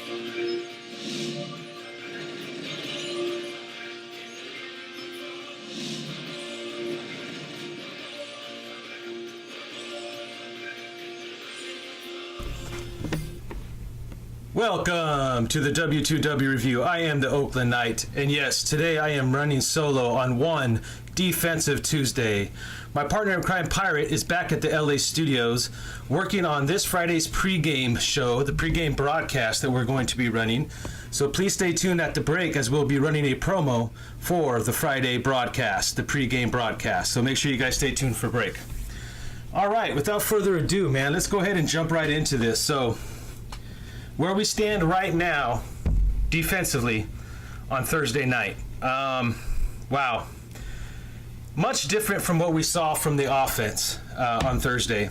Welcome to the W2W review. I am the Oakland Knight, and yes, today I am running solo on one Defensive Tuesday. My partner in crime, Pirate, is back at the LA studios working on this Friday's pregame show, the pregame broadcast that we're going to be running. So please stay tuned at the break as we'll be running a promo for the Friday broadcast, the pregame broadcast. So make sure you guys stay tuned for break. All right, without further ado, man, let's go ahead and jump right into this. So where we stand right now defensively on Thursday night. Wow. Much different from what we saw from the offense on Thursday.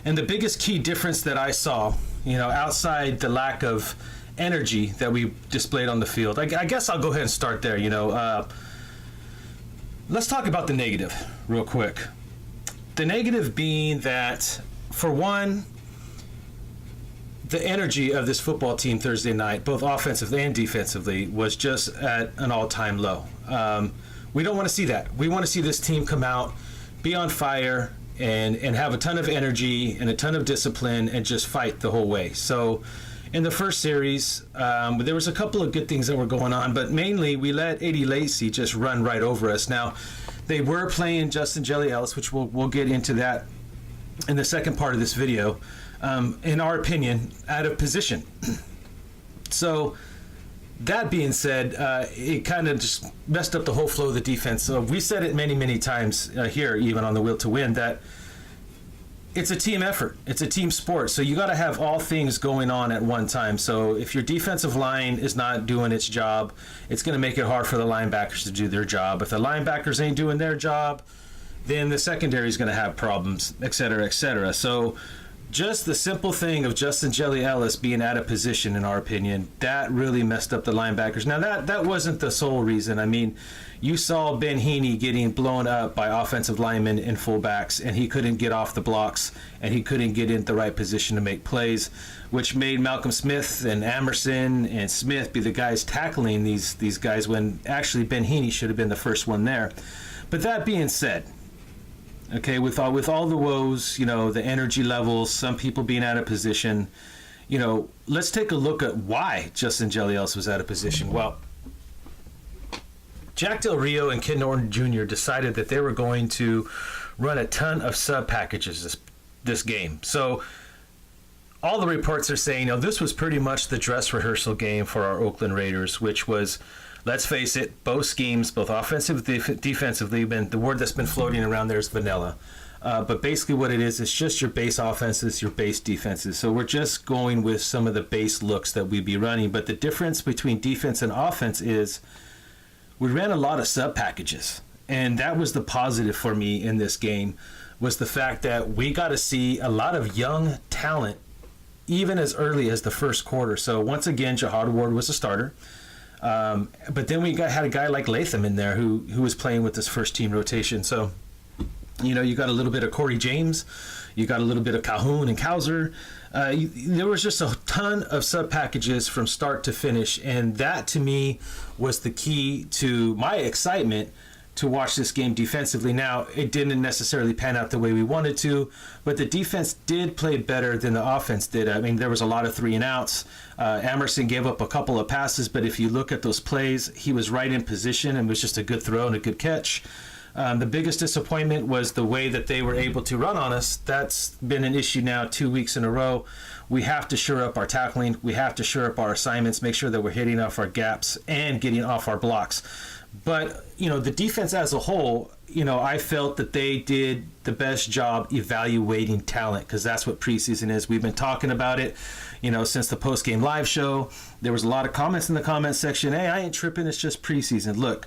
And the biggest key difference that I saw, outside the lack of energy that we displayed on the field, I guess I'll go ahead and start there. Let's talk about the negative real quick. The negative being that, for one, the energy of this football team Thursday night, both offensively and defensively, was just at an all-time low. We don't want to see that. We want to see this team come out, be on fire, and have a ton of energy and a ton of discipline and just fight the whole way. So in the first series, there was a couple of good things that were going on, but mainly we let Eddie Lacy just run right over us. Now, they were playing Justin Jelly Ellis, which we'll get into that in the second part of this video. In our opinion, out of position. So that being said, it kind of just messed up the whole flow of the defense. So we said it many, many times here, even on the Will to Win, that it's a team effort. It's a team sport. So you got to have all things going on at one time. So if your defensive line is not doing its job, it's going to make it hard for the linebackers to do their job. If the linebackers ain't doing their job, then the secondary is going to have problems, et cetera, et cetera. So just the simple thing of Justin Jelly Ellis being out of position, in our opinion, that really messed up the linebackers. Now, that wasn't the sole reason. I mean, you saw Ben Heaney getting blown up by offensive linemen and fullbacks, and he couldn't get off the blocks, and he couldn't get in the right position to make plays, which made Malcolm Smith and Amerson and Smith be the guys tackling these guys when actually Ben Heaney should have been the first one there. But that being said, okay, with all the woes, the energy levels, some people being out of position, let's take a look at why Justin Jelly Ellis was out of position. Well, Jack Del Rio and Ken Norton Jr. decided that they were going to run a ton of sub packages this game. So all the reports are saying, this was pretty much the dress rehearsal game for our Oakland Raiders, which was, let's face it, both schemes, both offensively, defensively, the word that's been floating around there is vanilla. But basically what it is, it's just your base offenses, your base defenses. So we're just going with some of the base looks that we'd be running. But the difference between defense and offense is we ran a lot of sub packages. And that was the positive for me in this game, was the fact that we got to see a lot of young talent even as early as the first quarter. So once again, Jahad Ward was a starter. But then we had a guy like Latham in there who was playing with this first team rotation. So, you got a little bit of Corey James, you got a little bit of Calhoun and Cowser. There was just a ton of sub packages from start to finish, and that to me was the key to my excitement to watch this game defensively. Now, it didn't necessarily pan out the way we wanted to, but the defense did play better than the offense did. I mean, there was a lot of 3-and-outs. Amerson gave up a couple of passes, but if you look at those plays, he was right in position and was just a good throw and a good catch. The biggest disappointment was the way that they were able to run on us. That's been an issue now 2 weeks in a row. We have to shore up our tackling. We have to shore up our assignments, make sure that we're hitting off our gaps and getting off our blocks. But, the defense as a whole, I felt that they did the best job evaluating talent, because that's what preseason is. We've been talking about it, since the post-game live show. There was a lot of comments in the comment section. Hey, I ain't tripping. It's just preseason. Look,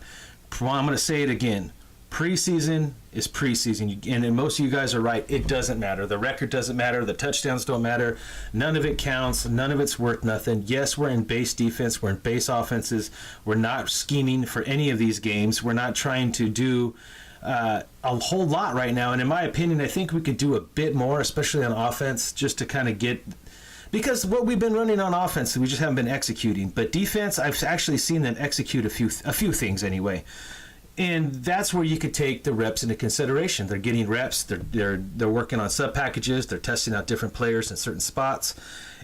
I'm going to say it again. Preseason is preseason, and most of you guys are right. It doesn't matter. The record doesn't matter. The touchdowns don't matter. None of it counts. None of it's worth nothing. Yes, we're in base defense. We're in base offenses. We're not scheming for any of these games. We're not trying to do a whole lot right now. And in my opinion, I think we could do a bit more, especially on offense, just to kind of get Because what we've been running on offense, we just haven't been executing. But defense, I've actually seen them execute a few things anyway. And that's where you could take the reps into consideration. They're getting reps. They're working on sub packages. They're testing out different players in certain spots.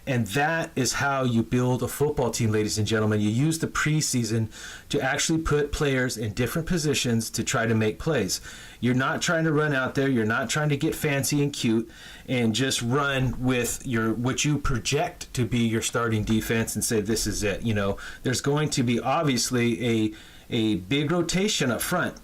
And that is how you build a football team, ladies and gentlemen. You use the preseason to actually put players in different positions to try to make plays. You're not trying to run out there. You're not trying to get fancy and cute and just run with what you project to be your starting defense and say, this is it. There's going to be obviously a big rotation up front,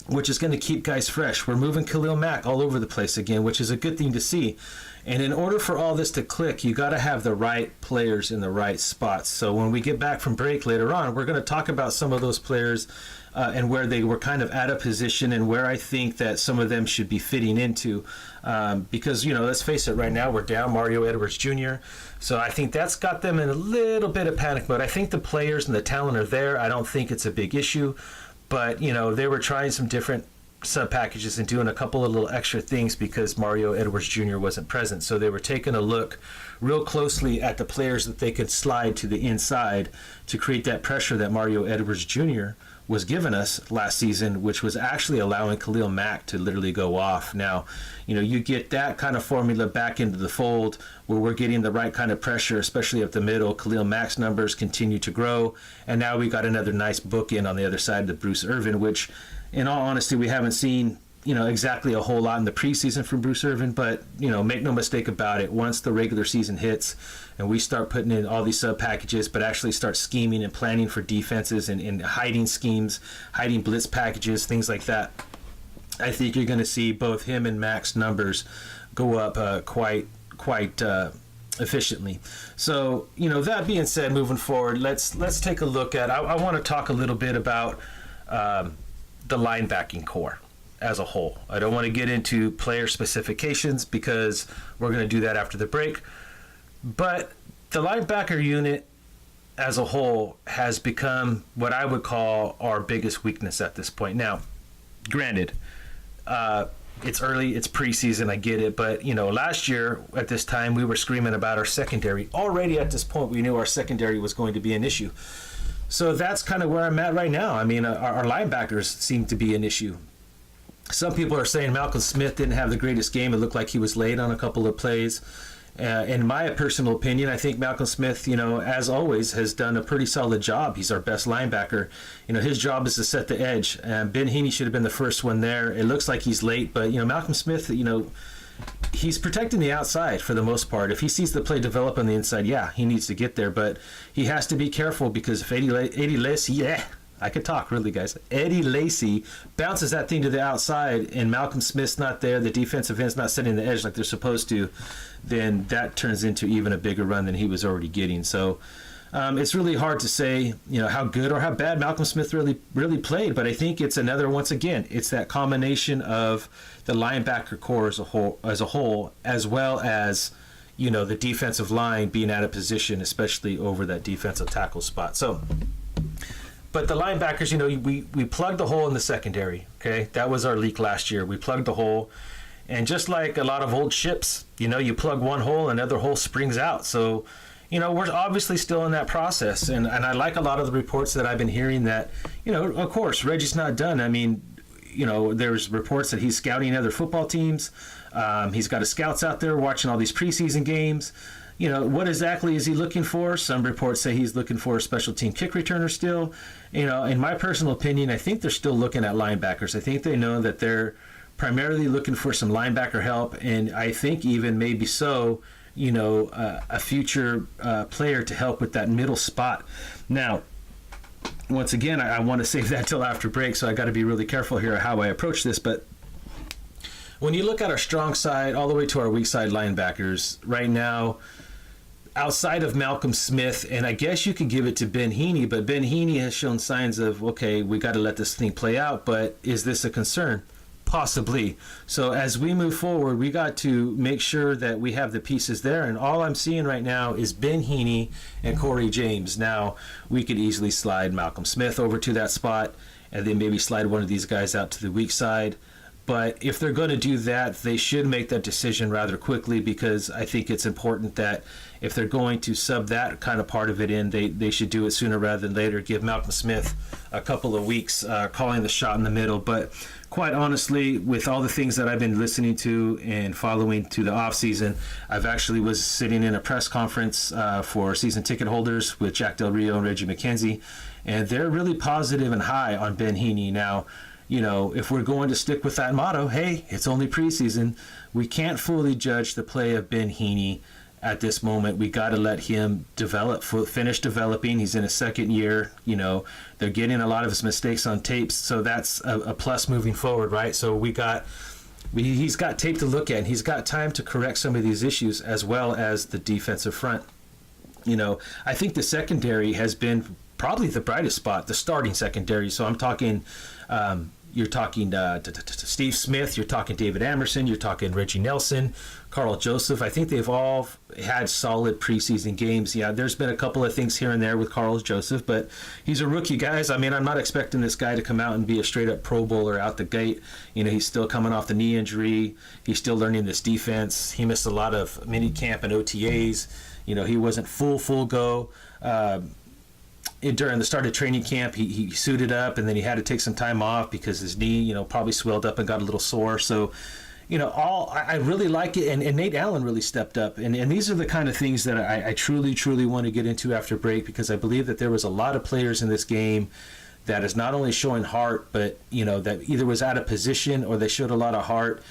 which is going to keep guys fresh. We're moving Khalil Mack all over the place again, which is a good thing to see. And in order for all this to click, you got to have the right players in the right spots. So when we get back from break later on, we're going to talk about some of those players and where they were kind of out of position and where I think that some of them should be fitting into. Because, let's face it, right now we're down Mario Edwards Jr. So I think that's got them in a little bit of panic mode. I think the players and the talent are there. I don't think it's a big issue. But, they were trying some different sub packages and doing a couple of little extra things because Mario Edwards Jr. wasn't present. So they were taking a look real closely at the players that they could slide to the inside to create that pressure that Mario Edwards Jr. was giving us last season, which was actually allowing Khalil Mack to literally go off. Now, you get that kind of formula back into the fold where we're getting the right kind of pressure, especially up the middle. Khalil Mack's numbers continue to grow. And now we got another nice bookend on the other side of Bruce Irvin, which in all honesty, we haven't seen, exactly a whole lot in the preseason from Bruce Irvin, but, make no mistake about it. Once the regular season hits and we start putting in all these sub packages, but actually start scheming and planning for defenses and hiding schemes, hiding blitz packages, things like that, I think you're going to see both him and Mack's numbers go up quite efficiently. So, that being said, moving forward, let's take a look at, I want to talk a little bit about the linebacking core as a whole. I don't want to get into player specifications because we're going to do that after the break. But the linebacker unit as a whole has become what I would call our biggest weakness at this point. Now, granted, it's early, it's preseason, I get it, but last year at this time we were screaming about our secondary. Already at this point we knew our secondary was going to be an issue. So that's kind of where I'm at right now. I mean, our linebackers seem to be an issue. Some people are saying Malcolm Smith didn't have the greatest game. It looked like he was late on a couple of plays. In my personal opinion, I think Malcolm Smith, as always, has done a pretty solid job. He's our best linebacker. His job is to set the edge. Ben Heaney should have been the first one there. It looks like he's late, but, Malcolm Smith, he's protecting the outside for the most part. If he sees the play develop on the inside, yeah, he needs to get there. But he has to be careful because if Eddie Lacy, I could talk really, guys. Eddie Lacy bounces that thing to the outside and Malcolm Smith's not there, the defensive end's not setting the edge like they're supposed to, then that turns into even a bigger run than he was already getting. So it's really hard to say, how good or how bad Malcolm Smith really played. But I think it's another, once again, it's that combination of the linebacker core as a whole, as well as, the defensive line being out of position, especially over that defensive tackle spot. So, but the linebackers, we plugged the hole in the secondary. Okay, that was our leak last year. We plugged the hole. And just like a lot of old ships, you plug one hole, another hole springs out. So, we're obviously still in that process. And I like a lot of the reports that I've been hearing that, of course, Reggie's not done. I mean, there's reports that he's scouting other football teams. He's got his scouts out there watching all these preseason games. What exactly is he looking for? Some reports say he's looking for a special team kick returner still. In my personal opinion, I think they're still looking at linebackers. I think they know that they're primarily looking for some linebacker help, and I think even maybe so, a future player to help with that middle spot. Now, once again, I want to save that till after break, so I got to be really careful here how I approach this. But when you look at our strong side all the way to our weak side linebackers, right now, outside of Malcolm Smith, and I guess you could give it to Ben Heaney, but Ben Heaney has shown signs of, okay, we got to let this thing play out, but is this a concern? Possibly. So as we move forward, we got to make sure that we have the pieces there. And all I'm seeing right now is Ben Heaney and Corey James. Now, we could easily slide Malcolm Smith over to that spot and then maybe slide one of these guys out to the weak side. But if they're going to do that, they should make that decision rather quickly, because I think it's important that if they're going to sub that kind of part of it in, they should do it sooner rather than later. Give Malcolm Smith a couple of weeks calling the shot in the middle. But quite honestly, with all the things that I've been listening to and following to the offseason, I've actually was sitting in a press conference for season ticket holders with Jack Del Rio and Reggie McKenzie, and they're really positive and high on Ben Heaney. Now, if we're going to stick with that motto, hey, it's only preseason, we can't fully judge the play of Ben Heaney at this moment. We got to let him finish developing. He's in his second year. They're getting a lot of his mistakes on tapes, so that's a plus moving forward, right? So he's got tape to look at, and he's got time to correct some of these issues, as well as the defensive front. I think the secondary has been probably the brightest spot, the starting secondary. So I'm talking, you're talking Steve Smith, you're talking David Amerson, you're talking Reggie Nelson, Carl Joseph. I think they've all had solid preseason games. Yeah, there's been a couple of things here and there with Carl Joseph, but he's a rookie, guys. I mean, I'm not expecting this guy to come out and be a straight-up Pro Bowler out the gate. He's still coming off the knee injury. He's still learning this defense. He missed a lot of mini camp and OTAs. He wasn't full go. During the start of training camp, he suited up, and then he had to take some time off because his knee, probably swelled up and got a little sore. So, I really like it, and Nate Allen really stepped up. And these are the kind of things that I truly want to get into after break, because I believe that there was a lot of players in this game that is not only showing heart, but, that either was out of position or they showed a lot of heart.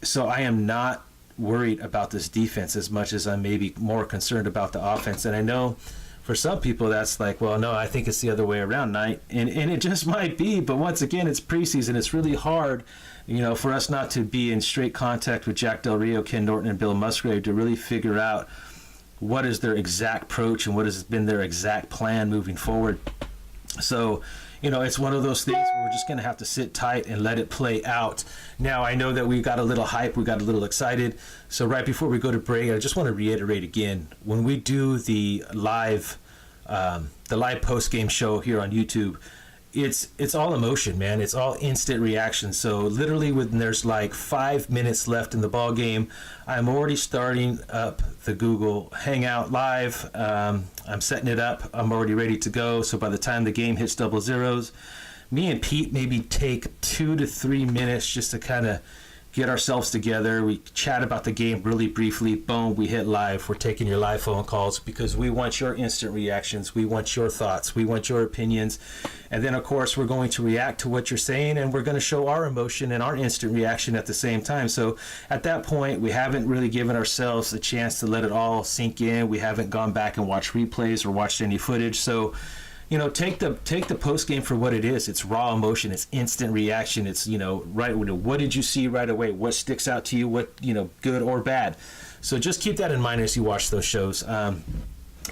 So I am not worried about this defense as much as I'm maybe more concerned about the offense. And I know for some people that's like, well, no, I think it's the other way around, Knight. And it just might be, but once again, it's preseason. It's really hard, for us not to be in straight contact with Jack Del Rio, Ken Norton, and Bill Musgrave to really figure out what is their exact approach and what has been their exact plan moving forward. So, it's one of those things where we're just going to have to sit tight and let it play out. Now, I know that we got a little hype, we got a little excited. So right before we go to break, I just want to reiterate again, when we do the live post-game show here on YouTube, it's all emotion, man. It's all instant reaction. So literally when there's like 5 minutes left in the ball game, I'm already starting up the Google Hangout Live. I'm setting it up. I'm already ready to go. So by the time the game hits double zeros, me and Pete maybe take 2 to 3 minutes just to kind of get ourselves together. We chat about the game really briefly. Boom, we hit live. We're taking your live phone calls because we want your instant reactions. We want your thoughts. We want your opinions. And then, of course, we're going to react to what you're saying, and we're going to show our emotion and our instant reaction at the same time. So at that point, we haven't really given ourselves a chance to let it all sink in. We haven't gone back and watched replays or watched any footage. So take the post game for what it is. It's raw emotion. It's instant reaction. It's right. What did you see right away? What sticks out to you? What good or bad? So just keep that in mind as you watch those shows.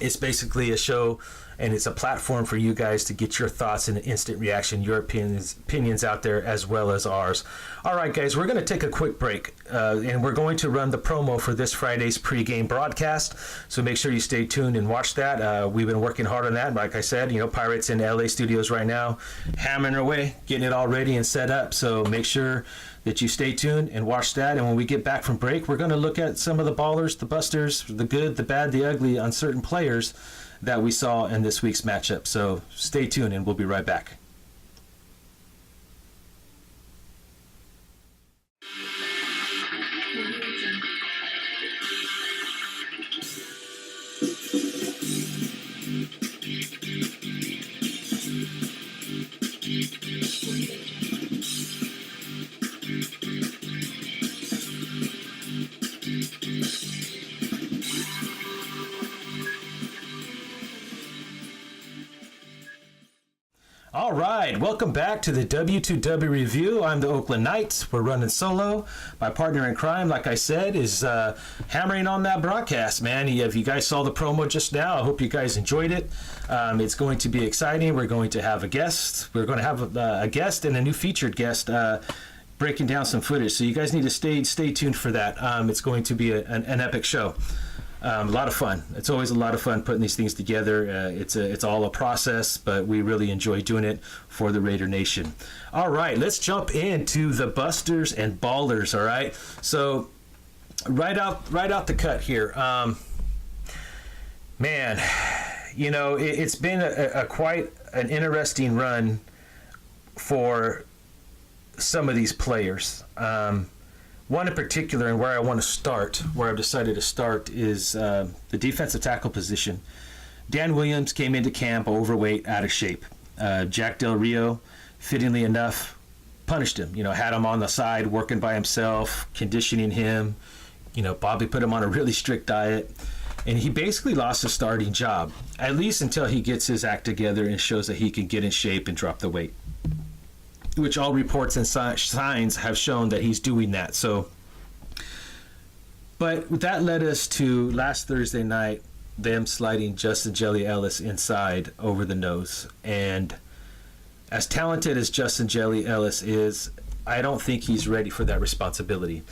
It's basically a show, and it's a platform for you guys to get your thoughts and instant reaction, your opinions out there as well as ours. All right, guys, we're going to take a quick break, and we're going to run the promo for this Friday's pregame broadcast. So make sure you stay tuned and watch that. We've been working hard on that. Like I said, Pirates in LA studios right now, hammering away, getting it all ready and set up. So make sure that you stay tuned and watch that. And when we get back from break, we're going to look at some of the ballers, the busters, the good, the bad, the ugly on certain players that we saw in this week's matchup. So stay tuned, and we'll be right back. All right, welcome back to the W2W Review. I'm the Oakland Knights. We're running solo. My partner in crime, like I said, is hammering on that broadcast, man. If you guys saw the promo just now, I hope you guys enjoyed it. It's going to be exciting. We're going to have a guest. We're going to have a guest and a new featured guest breaking down some footage. So you guys need to stay tuned for that. It's going to be an epic show. A lot of fun. It's always a lot of fun putting these things together. It's all a process, but we really enjoy doing it for the Raider Nation. All right, let's jump into the Busters and Ballers. All right, so right out the cut here, man. It's been a quite an interesting run for some of these players. One in particular, and where I've decided to start, is the defensive tackle position. Dan Williams came into camp overweight, out of shape. Jack Del Rio, fittingly enough, punished him. Had him on the side, working by himself, conditioning him. Bobby put him on a really strict diet. And he basically lost his starting job, at least until he gets his act together and shows that he can get in shape and drop the weight, which all reports and signs have shown that he's doing that. So, but that led us to last Thursday night, them sliding Justin Jelly Ellis inside over the nose. And as talented as Justin Jelly Ellis is, I don't think he's ready for that responsibility.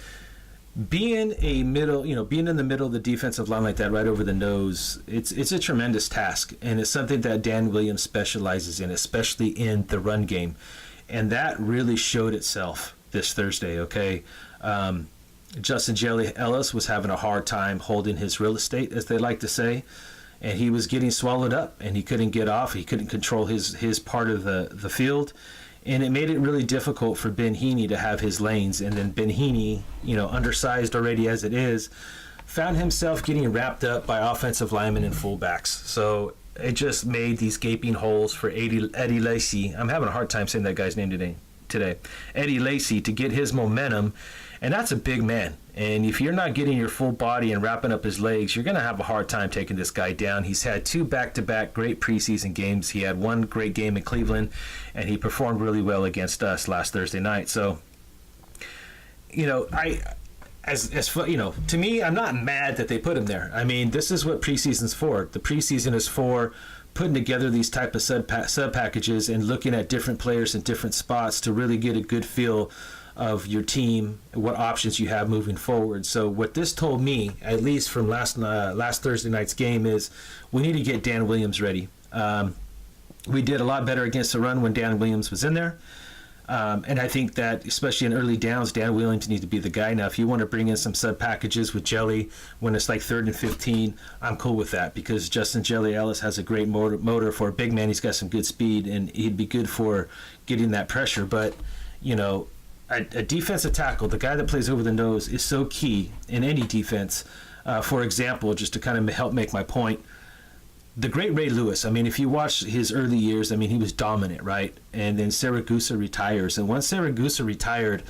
Being in the middle of the defensive line like that, right over the nose, it's a tremendous task, and it's something that Dan Williams specializes in, especially in the run game, and that really showed itself this Thursday. Okay, Justin Jelly Ellis was having a hard time holding his real estate, as they like to say, and he was getting swallowed up, and he couldn't get off. He couldn't control his part of the field. And it made it really difficult for Ben Heaney to have his lanes. And then Ben Heaney, undersized already as it is, found himself getting wrapped up by offensive linemen and fullbacks. So it just made these gaping holes for Eddie Lacy. I'm having a hard time saying that guy's name today. Eddie Lacy, to get his momentum. And that's a big man. And if you're not getting your full body and wrapping up his legs, you're going to have a hard time taking this guy down. He's had 2 back-to-back great preseason games. He had 1 great game in Cleveland, and he performed really well against us last Thursday night. So, to me, I'm not mad that they put him there. I mean, this is what preseason's for. The preseason is for putting together these type of sub packages and looking at different players in different spots to really get a good feel of your team, what options you have moving forward. So what this told me, at least from last Thursday night's game, is we need to get Dan Williams ready. We did a lot better against the run when Dan Williams was in there. And I think that, especially in early downs, Dan Williams needs to be the guy. Now, if you want to bring in some sub packages with Jelly when it's like 3rd and 15, I'm cool with that, because Justin Jelly Ellis has a great motor for a big man. He's got some good speed, and he'd be good for getting that pressure. But, a defensive tackle, the guy that plays over the nose, is so key in any defense. For example, just to kind of help make my point, the great Ray Lewis, I mean, if you watch his early years, I mean, he was dominant, right? And then Saragusa retires. And once Saragusa retired,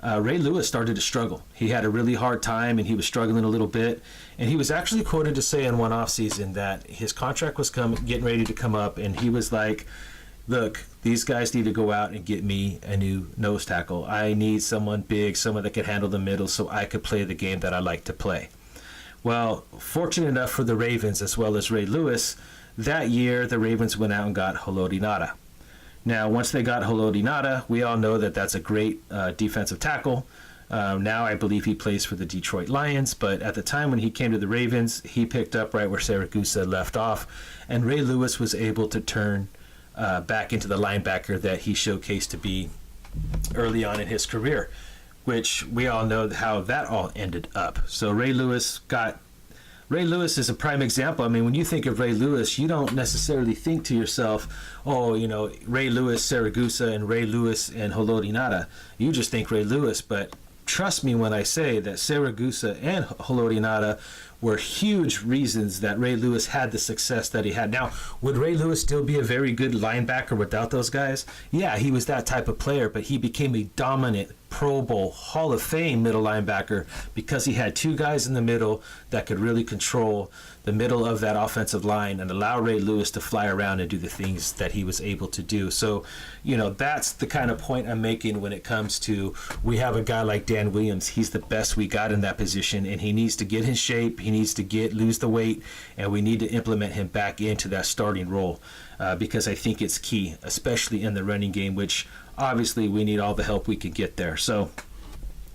Ray Lewis started to struggle. He had a really hard time, and he was struggling a little bit. And he was actually quoted to say in one offseason that his contract was getting ready to come up, and he was like, look, these guys need to go out and get me a new nose tackle. I need someone big, someone that can handle the middle, so I could play the game that I like to play. Well, fortunate enough for the Ravens, as well as Ray Lewis, that year the Ravens went out and got Haloti Ngata. Now, once they got Haloti Ngata, we all know that that's a great defensive tackle. Now I believe he plays for the Detroit Lions, but at the time when he came to the Ravens, he picked up right where Saragusa left off, and Ray Lewis was able to turn back into the linebacker that he showcased to be early on in his career, which we all know how that all ended up. So Ray Lewis is a prime example. I mean, when you think of Ray Lewis, you don't necessarily think to yourself, oh, Ray Lewis, Saragusa, and Ray Lewis and Haloti Ngata. You just think Ray Lewis, but trust me when I say that Saragusa and Haloti Ngata were huge reasons that Ray Lewis had the success that he had. Now, would Ray Lewis still be a very good linebacker without those guys? Yeah, he was that type of player, but he became a dominant Pro Bowl Hall of Fame middle linebacker because he had 2 guys in the middle that could really control the middle of that offensive line and allow Ray Lewis to fly around and do the things that he was able to do. So, that's the kind of point I'm making when it comes to, we have a guy like Dan Williams. He's the best we got in that position, and he needs to get in shape. He needs to lose the weight, and we need to implement him back into that starting role because I think it's key, especially in the running game, which obviously we need all the help we can get there. So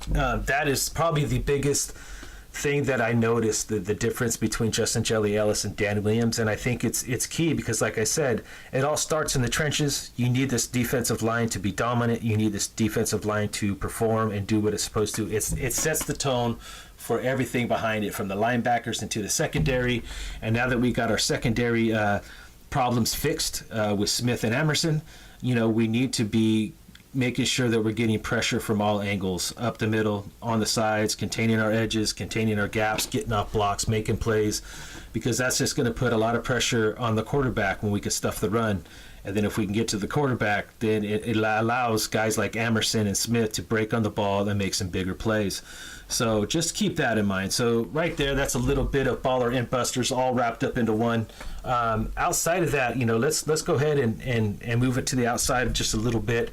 that is probably the biggest thing that I noticed, the difference between Justin Jelly Ellis and Dan Williams, and I think it's key because, like I said, it all starts in the trenches. You need this defensive line to be dominant. You need this defensive line to perform and do what it's supposed to. It sets the tone for everything behind it, from the linebackers into the secondary. And now that we got our secondary problems fixed with Smith and Emerson, we need to be making sure that we're getting pressure from all angles, up the middle, on the sides, containing our edges, containing our gaps, getting off blocks, making plays, because that's just going to put a lot of pressure on the quarterback when we can stuff the run. And then if we can get to the quarterback, then it allows guys like Emerson and Smith to break on the ball and make some bigger plays. So just keep that in mind. So right there, that's a little bit of Baller and Busters all wrapped up into one. Outside of that, let's go ahead and move it to the outside just a little bit.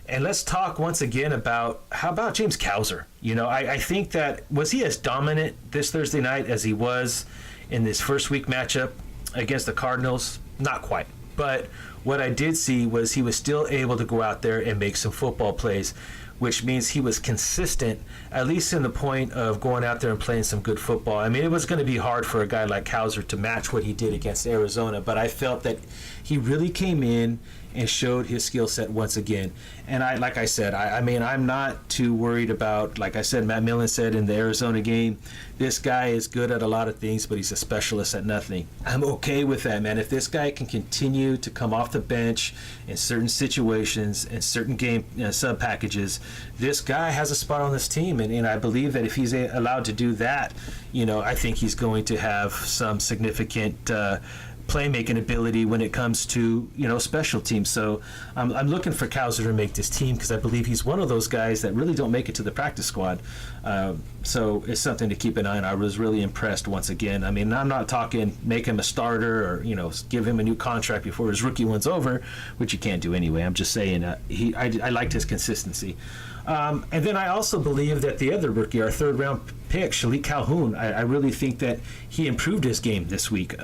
And let's talk once again about, how about James Cowser? I think that, was he as dominant this Thursday night as he was in this first week matchup against the Cardinals? Not quite. But what I did see was he was still able to go out there and make some football plays, which means he was consistent, at least in the point of going out there and playing some good football. I mean, it was going to be hard for a guy like Cowser to match what he did against Arizona, but I felt that he really came in and showed his skill set once again. And like I said, I'm not too worried about, like I said, Matt Millen said in the Arizona game, this guy is good at a lot of things, but he's a specialist at nothing. I'm okay with that, man. If this guy can continue to come off the bench in certain situations and certain game sub packages, this guy has a spot on this team. And I believe that if he's allowed to do that, I think he's going to have some significant playmaking ability when it comes to special teams. So I'm looking for Cowser to make this team, because I believe he's one of those guys that really don't make it to the practice squad. So it's something to keep an eye on. I was really impressed once again. I mean, I'm not talking make him a starter or give him a new contract before his rookie one's over, which you can't do anyway. I'm just saying I liked his consistency. And then I also believe that the other rookie, our third round pick, Shalik Calhoun, I really think that he improved his game this week.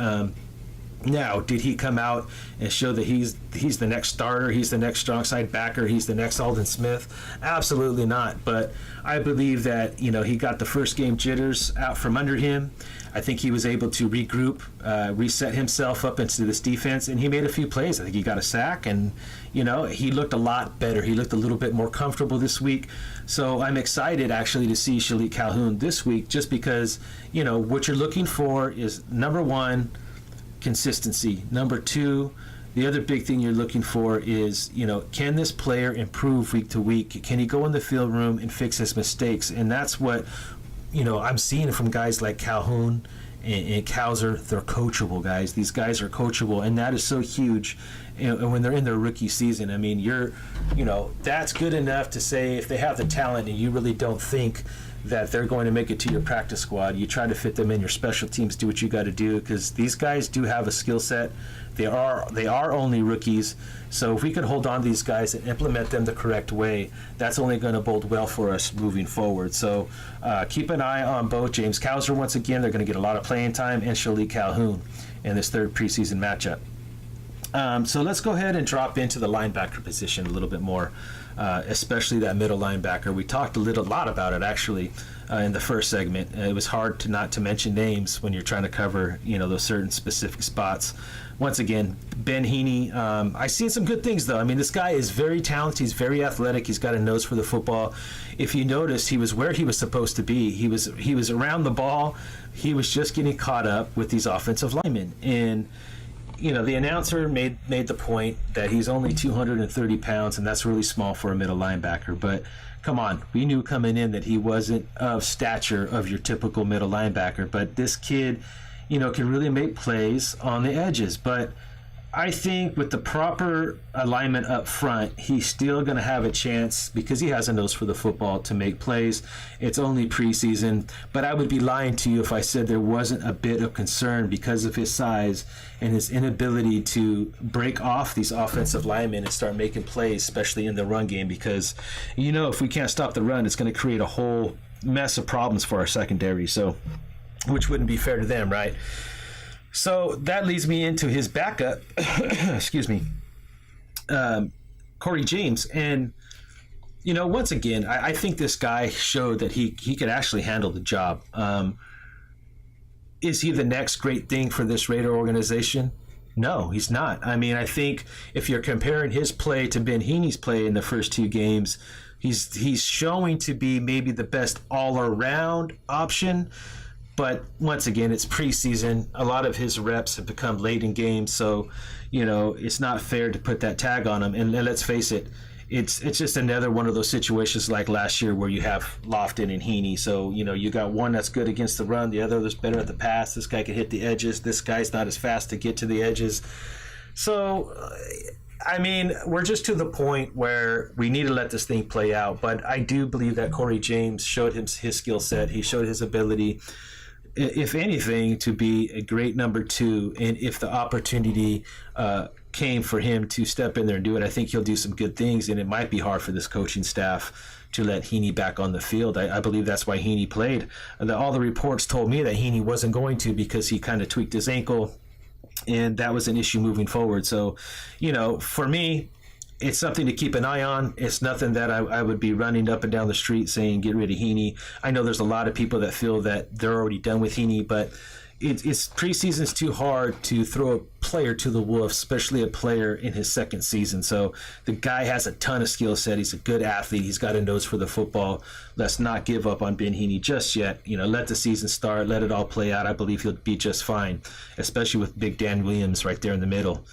Now, did he come out and show that he's the next starter, he's the next strong side backer, he's the next Aldon Smith? Absolutely not. But I believe that he got the first game jitters out from under him. I think he was able to regroup, reset himself up into this defense, and he made a few plays. I think he got a sack, and he looked a lot better. He looked a little bit more comfortable this week. So I'm excited actually to see Shalik Calhoun this week, just because what you're looking for is, number one, consistency. Number two, the other big thing you're looking for is, can this player improve week to week? Can he go in the field room and fix his mistakes? And that's what, I'm seeing from guys like Calhoun and Cowser. They're coachable guys. These guys are coachable, and that is so huge. And when they're in their rookie season, I mean, that's good enough to say, if they have the talent and you really don't think that they're going to make it to your practice squad, you try to fit them in your special teams, do what you got to do, because these guys do have a skill set. They are only rookies, so if we can hold on to these guys and implement them the correct way, that's only going to bode well for us moving forward. So keep an eye on both James Cowser once again. They're going to get a lot of playing time, and Shalik Calhoun in this third preseason matchup. So let's go ahead and drop into the linebacker position a little bit more, especially that middle linebacker. We talked a lot about it actually in the first segment. It was hard not to mention names when you're trying to cover those certain specific spots. Once again, Ben Heaney, I've seen some good things though. I mean, this guy is very talented. He's very athletic. He's got a nose for the football. If you notice, he was where he was supposed to be. He was around the ball. He was just getting caught up with these offensive linemen. And the announcer made the point that he's only 230 pounds, and that's really small for a middle linebacker. But come on, we knew coming in that he wasn't of stature of your typical middle linebacker. But this kid, can really make plays on the edges. But I think with the proper alignment up front, he's still going to have a chance, because he has a nose for the football, to make plays. It's only preseason, but I would be lying to you if I said there wasn't a bit of concern because of his size and his inability to break off these offensive linemen and start making plays, especially in the run game, because if we can't stop the run, it's going to create a whole mess of problems for our secondary, so which wouldn't be fair to them, right? So that leads me into his backup, excuse me, Corey James. And, Once again, I think this guy showed that he could actually handle the job. Is he the next great thing for this Raider organization? No, he's not. I mean, I think if you're comparing his play to Ben Heaney's play in the first two games, he's showing to be maybe the best all-around option. But once again, it's preseason. A lot of his reps have become late in games, so it's not fair to put that tag on him. And let's face it, it's just another one of those situations like last year where you have Lofton and Heaney. So you got one that's good against the run, the other that's better at the pass. This guy can hit the edges. This guy's not as fast to get to the edges. So I mean, we're just to the point where we need to let this thing play out. But I do believe that Corey James showed his skill set. He showed his ability, if anything, to be a great number two. And if the opportunity came for him to step in there and do it, I think he'll do some good things. And it might be hard for this coaching staff to let Heaney back on the field. I believe that's why Heaney played. All the reports told me that Heaney wasn't going to because he kind of tweaked his ankle, and that was an issue moving forward. So, for me, it's something to keep an eye on. It's nothing that I would be running up and down the street saying, get rid of Heaney. I know there's a lot of people that feel that they're already done with Heaney, but it's preseason's too hard to throw a player to the wolves, especially a player in his second season. So the guy has a ton of skill set. He's a good athlete. He's got a nose for the football. Let's not give up on Ben Heaney just yet. Let the season start. Let it all play out. I believe he'll be just fine, especially with Big Dan Williams right there in the middle,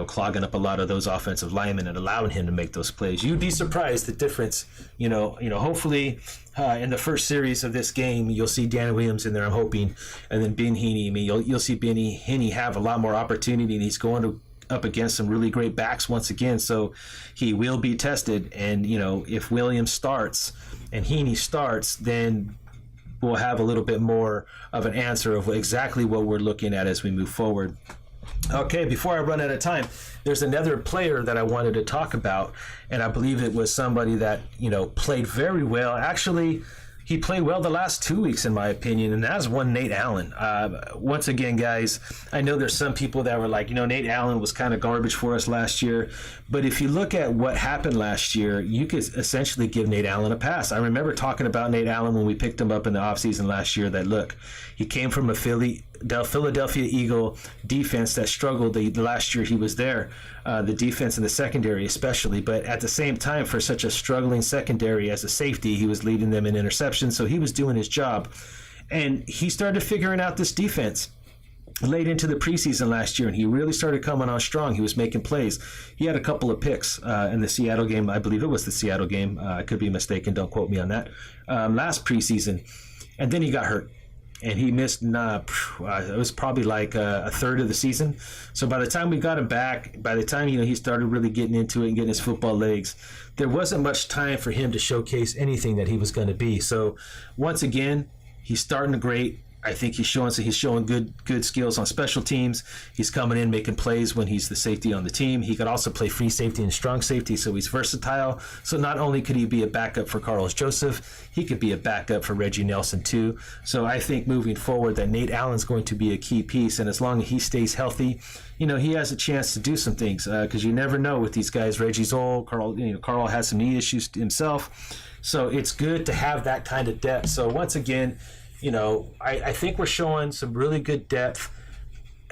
clogging up a lot of those offensive linemen and allowing him to make those plays. You'd be surprised the difference. Hopefully in the first series of this game, you'll see Dan Williams in there, I'm hoping, and then Ben Heaney. I mean, you'll see Ben Heaney have a lot more opportunity, and he's going up against some really great backs once again, so he will be tested. And if Williams starts and Heaney starts, then we'll have a little bit more of an answer of exactly what we're looking at as we move forward. Okay, before I run out of time, there's another player that I wanted to talk about, and I believe it was somebody that played very well. Actually, he played well the last 2 weeks, in my opinion, and that's one Nate Allen. Once again, guys, I know there's some people that were like, Nate Allen was kind of garbage for us last year, but if you look at what happened last year, you could essentially give Nate Allen a pass. I remember talking about Nate Allen when we picked him up in the offseason last year, that, look, he came from a Philadelphia Eagle defense that struggled the last year he was there, the defense in the secondary especially. But at the same time, for such a struggling secondary as a safety, he was leading them in interceptions, so he was doing his job. And he started figuring out this defense late into the preseason last year, and he really started coming on strong. He was making plays. He had a couple of picks in the Seattle game. I believe it was the Seattle game. I could be mistaken. Don't quote me on that. Last preseason. And then he got hurt. And he missed, it was probably like a third of the season. So by the time we got him back, by the time he started really getting into it and getting his football legs, there wasn't much time for him to showcase anything that he was going to be. So once again, he's starting great. I think he's showing good skills on special teams. He's coming in making plays when he's the safety on the team. He could also play free safety and strong safety, so he's versatile. So not only could he be a backup for Carlos Joseph, he could be a backup for Reggie Nelson too. So I think moving forward that Nate Allen's going to be a key piece, and as long as he stays healthy, he has a chance to do some things, because you never know with these guys. Reggie's old. Carl has some knee issues himself. So it's good to have that kind of depth. So once again, I think we're showing some really good depth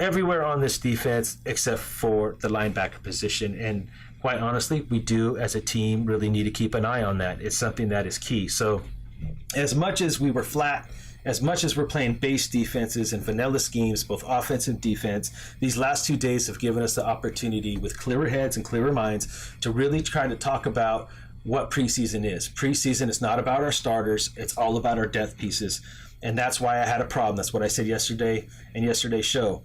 everywhere on this defense except for the linebacker position. And quite honestly, we do as a team really need to keep an eye on that. It's something that is key. So as much as we were flat, as much as we're playing base defenses and vanilla schemes, both offense and defense, these last 2 days have given us the opportunity with clearer heads and clearer minds to really try to talk about what preseason is. Preseason is not about our starters. It's all about our depth pieces. And that's why I had a problem. That's what I said yesterday in yesterday's show.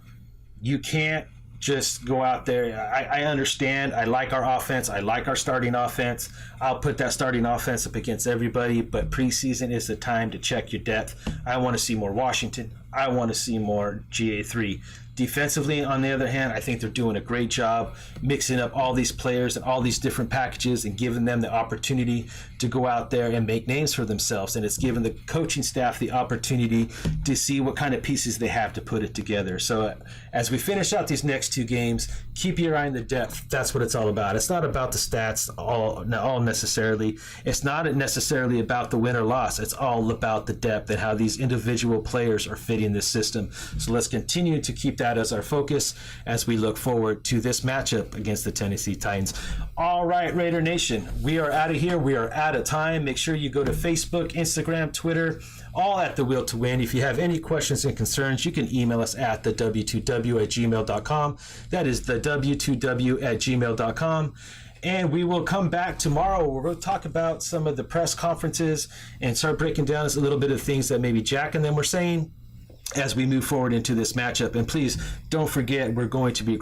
You can't just go out there. I understand. I like our offense. I like our starting offense. I'll put that starting offense up against everybody. But preseason is the time to check your depth. I want to see more Washington. I want to see more GA3. Defensively, on the other hand, I think they're doing a great job mixing up all these players and all these different packages and giving them the opportunity to go out there and make names for themselves. And it's given the coaching staff the opportunity to see what kind of pieces they have to put it together. So as we finish out these next two games, keep your eye on the depth. That's what it's all about. It's not about the stats all necessarily. It's not necessarily about the win or loss. It's all about the depth and how these individual players are fitting this system. So let's continue to keep that as our focus as we look forward to this matchup against the Tennessee Titans. All right, Raider Nation, we are out of here. We are out of time. Make sure you go to Facebook, Instagram, Twitter, all at The Will to Win. If you have any questions and concerns, you can email us at the w2w@gmail.com. That is the w2w@gmail.com. And we will come back tomorrow. We're going to talk about some of the press conferences and start breaking down a little bit of things that maybe Jack and them were saying as we move forward into this matchup. And please don't forget, we're going to be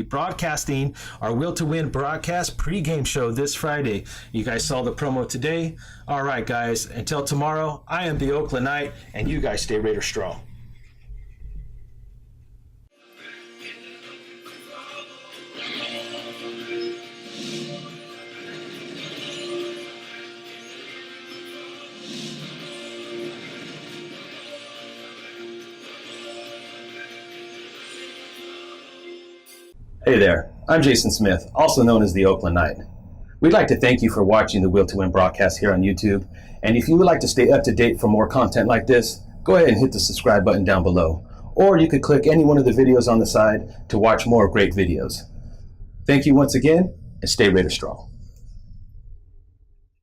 broadcasting our Will to Win broadcast pregame show this Friday. You guys saw the promo today. All right, guys, until tomorrow, I am the Oakland Knight, and you guys stay Raider strong. Hey there, I'm Jason Smith, also known as the Oakland Knight. We'd like to thank you for watching the Will to Win broadcast here on YouTube. And if you would like to stay up to date for more content like this, go ahead and hit the subscribe button down below. Or you could click any one of the videos on the side to watch more great videos. Thank you once again, and stay Raider strong.